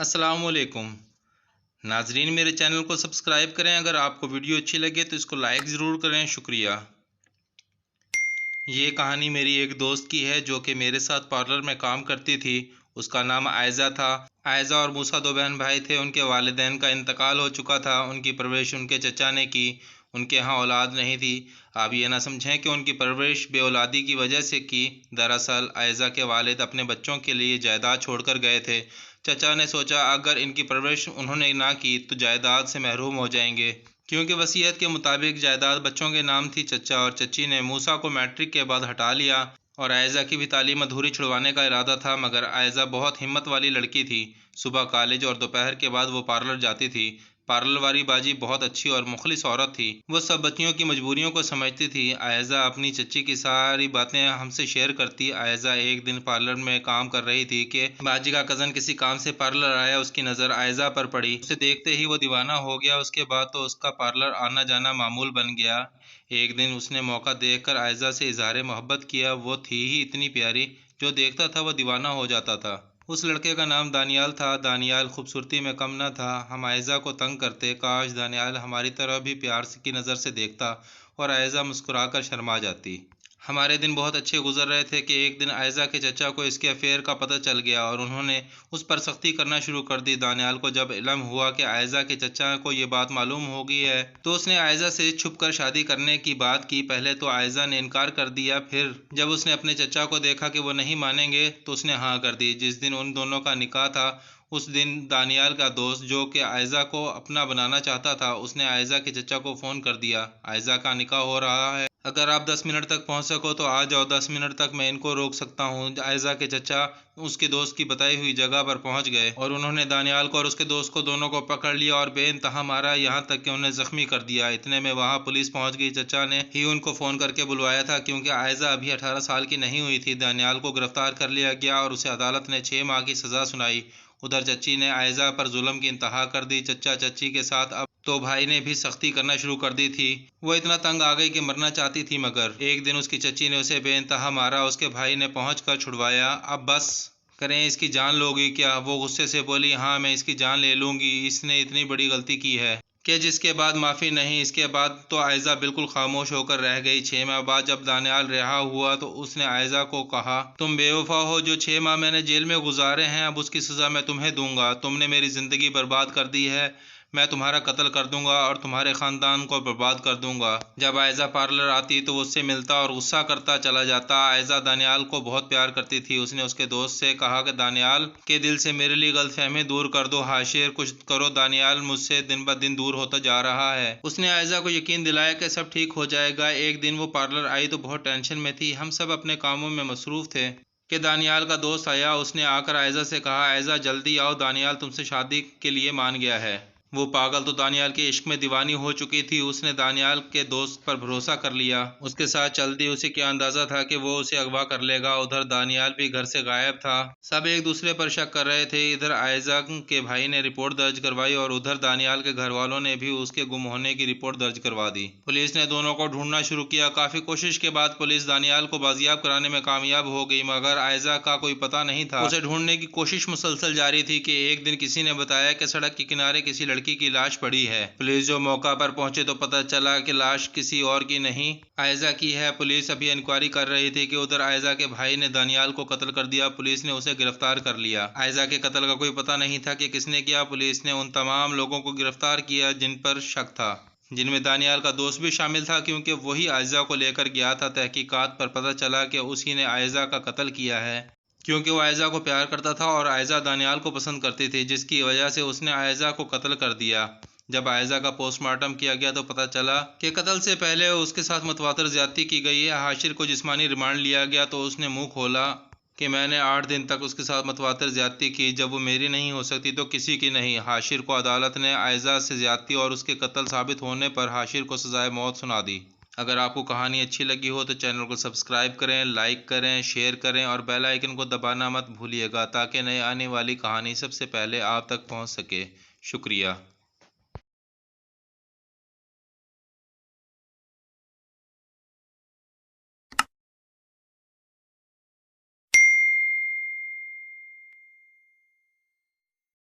السلام علیکم ناظرین، میرے چینل کو سبسکرائب کریں۔ اگر آپ کو ویڈیو اچھی لگے تو اس کو لائک ضرور کریں، شکریہ۔ یہ کہانی میری ایک دوست کی ہے جو کہ میرے ساتھ پارلر میں کام کرتی تھی۔ اس کا نام عائزہ تھا۔ عائزہ اور موسیٰ دو بہن بھائی تھے۔ ان کے والدین کا انتقال ہو چکا تھا۔ ان کی پرورش ان کے چچا نے کی۔ ان کے ہاں اولاد نہیں تھی۔ آپ یہ نہ سمجھیں کہ ان کی پرورش بے اولادی کی وجہ سے کی۔ دراصل عائزہ کے والد اپنے بچوں کے لیے جائیداد چھوڑ کر گئے تھے۔ چچا نے سوچا اگر ان کی پرورش انہوں نے نہ کی تو جائیداد سے محروم ہو جائیں گے، کیونکہ وصیت کے مطابق جائیداد بچوں کے نام تھی۔ چچا اور چچی نے موسیٰ کو میٹرک کے بعد ہٹا لیا اور عائزہ کی بھی تعلیم ادھوری چھڑوانے کا ارادہ تھا، مگر عائزہ بہت ہمت والی لڑکی تھی۔ صبح کالج اور دوپہر کے بعد وہ پارلر جاتی تھی۔ پارلر والی باجی بہت اچھی اور مخلص عورت تھی۔ وہ سب بچیوں کی مجبوریوں کو سمجھتی تھی۔ عائزہ اپنی چچی کی ساری باتیں ہم سے شیئر کرتی۔ عائزہ ایک دن پارلر میں کام کر رہی تھی کہ باجی کا کزن کسی کام سے پارلر آیا۔ اس کی نظر عائزہ پر پڑی۔ اسے دیکھتے ہی وہ دیوانہ ہو گیا۔ اس کے بعد تو اس کا پارلر آنا جانا معمول بن گیا۔ ایک دن اس نے موقع دیکھ کر عائزہ سے اظہار محبت کیا۔ وہ تھی ہی اتنی پیاری، جو دیکھتا تھا وہ دیوانہ ہو جاتا تھا۔ اس لڑکے کا نام دانیال تھا۔ دانیال خوبصورتی میں کم نہ تھا۔ ہم عائزہ کو تنگ کرتے، کاش دانیال ہماری طرح بھی پیار کی نظر سے دیکھتا، اور عائزہ مسکرا کر شرما جاتی۔ ہمارے دن بہت اچھے گزر رہے تھے کہ ایک دن عائزہ کے چچا کو اس کے افیئر کا پتہ چل گیا اور انہوں نے اس پر سختی کرنا شروع کر دی۔ دانیال کو جب علم ہوا کہ عائزہ کے چچا کو یہ بات معلوم ہو گئی ہے تو اس نے عائزہ سے چھپ کر شادی کرنے کی بات کی۔ پہلے تو عائزہ نے انکار کر دیا، پھر جب اس نے اپنے چچا کو دیکھا کہ وہ نہیں مانیں گے تو اس نے ہاں کر دی۔ جس دن ان دونوں کا نکاح تھا اس دن دانیال کا دوست جو کہ عائزہ کو اپنا بنانا چاہتا تھا، اس نے عائزہ کے چچا کو فون کر دیا، عائزہ کا نکاح ہو رہا ہے، اگر آپ 10 منٹ تک پہنچ سکو تو آ جاؤ، 10 منٹ تک میں ان کو روک سکتا ہوں۔ عائزہ کے چچا اس کے دوست کی بتائی ہوئی جگہ پر پہنچ گئے اور انہوں نے دانیال کو اور اس کے دوست کو دونوں کو پکڑ لیا اور بے انتہا مارا، یہاں تک کہ انہیں زخمی کر دیا۔ اتنے میں وہاں پولیس پہنچ گئی۔ چچا نے ہی ان کو فون کر کے بلوایا تھا کیونکہ عائزہ ابھی 18 سال کی نہیں ہوئی تھی۔ دانیال کو گرفتار کر لیا گیا اور اسے عدالت نے 6 ماہ کی سزا سنائی۔ ادھر چچی نے عائزہ پر ظلم کی انتہا کر دی۔ چچا چچی کے ساتھ اب تو بھائی نے بھی سختی کرنا شروع کر دی تھی۔ وہ اتنا تنگ آ گئی کہ مرنا چاہتی تھی، مگر ایک دن اس کی چچی نے اسے بے انتہا مارا۔ اس کے بھائی نے پہنچ کر چھڑوایا۔ اب بس کریں، اس کی جان لو گی کیا؟ وہ غصے سے بولی، ہاں میں اس کی جان لے لوں گی، اس نے اتنی بڑی غلطی کی ہے کہ جس کے بعد معافی نہیں۔ اس کے بعد تو عائزہ بالکل خاموش ہو کر رہ گئی۔ 6 ماہ بعد جب دانیال رہا ہوا تو اس نے عائزہ کو کہا، تم بے وفا ہو، جو 6 ماہ میں نے جیل میں گزارے ہیں اب اس کی سزا میں تمہیں دوں گا۔ تم نے میری زندگی برباد کر دی ہے، میں تمہارا قتل کر دوں گا اور تمہارے خاندان کو برباد کر دوں گا۔ جب عائزہ پارلر آتی تو وہ اس سے ملتا اور غصہ کرتا چلا جاتا۔ عائزہ دانیال کو بہت پیار کرتی تھی۔ اس نے اس کے دوست سے کہا کہ دانیال کے دل سے میرے لیے غلط فہمی دور کر دو، حاشر کچھ کرو، دانیال مجھ سے دن بہ دن دور ہوتا جا رہا ہے۔ اس نے عائزہ کو یقین دلایا کہ سب ٹھیک ہو جائے گا۔ ایک دن وہ پارلر آئی تو بہت ٹینشن میں تھی۔ ہم سب اپنے کاموں میں مصروف تھے کہ دانیال کا دوست آیا۔ اس نے آ کر عائزہ سے کہا، عائزہ جلدی آؤ، دانیال تم سے شادی کے لیے مان گیا ہے۔ وہ پاگل تو دانیال کے عشق میں دیوانی ہو چکی تھی۔ اس نے دانیال کے دوست پر بھروسہ کر لیا، اس کے ساتھ چل دی۔ اسے کیا اندازہ تھا کہ وہ اسے اغوا کر لے گا۔ ادھر دانیال بھی گھر سے غائب تھا۔ سب ایک دوسرے پر شک کر رہے تھے۔ ادھر عائزہ کے بھائی نے رپورٹ درج کروائی اور ادھر دانیال کے گھر والوں نے بھی اس کے گم ہونے کی رپورٹ درج کروا دی۔ پولیس نے دونوں کو ڈھونڈنا شروع کیا۔ کافی کوشش کے بعد پولیس دانیال کو بازیاب کرانے میں کامیاب ہو گئی، مگر عائزہ کا کوئی پتہ نہیں تھا۔ اسے ڈھونڈنے کی کوشش مسلسل جاری تھی کہ ایک دن کسی نے بتایا کہ سڑک کے کنارے کسی لڑکی کی لاش پڑی ہے۔ پولیس جو موقع پر پہنچے تو پتہ چلا کہ لاش کسی اور کی نہیں، عائزہ کی ہے۔ پولیس ابھی انکوائری کر رہی تھی کہ ادھر عائزہ کے بھائی نے دانیال کو قتل کر دیا۔ پولیس نے اسے گرفتار کر لیا۔ عائزہ کے قتل کا کوئی پتہ نہیں تھا کہ کس نے کیا۔ پولیس نے ان تمام لوگوں کو گرفتار کیا جن پر شک تھا، جن میں دانیال کا دوست بھی شامل تھا کیونکہ وہی عائزہ کو لے کر گیا تھا۔ تحقیقات پر پتہ چلا کہ اسی نے عائزہ کا قتل کیا ہے، کیونکہ وہ عائزہ کو پیار کرتا تھا اور عائزہ دانیال کو پسند کرتی تھی، جس کی وجہ سے اس نے عائزہ کو قتل کر دیا۔ جب عائزہ کا پوسٹ مارٹم کیا گیا تو پتہ چلا کہ قتل سے پہلے اس کے ساتھ متواتر زیادتی کی گئی ہے۔ حاشر کو جسمانی ریمانڈ لیا گیا تو اس نے منہ کھولا کہ میں نے 8 دن تک اس کے ساتھ متواتر زیادتی کی، جب وہ میری نہیں ہو سکتی تو کسی کی نہیں۔ حاشر کو عدالت نے عائزہ سے زیادتی اور اس کے قتل ثابت ہونے پر حاشر کو سزائے موت سنا دی۔ اگر آپ کو کہانی اچھی لگی ہو تو چینل کو سبسکرائب کریں، لائک کریں، شیئر کریں اور بیل آئیکن کو دبانا مت بھولیے گا تاکہ نئے آنے والی کہانی سب سے پہلے آپ تک پہنچ سکے۔ شکریہ۔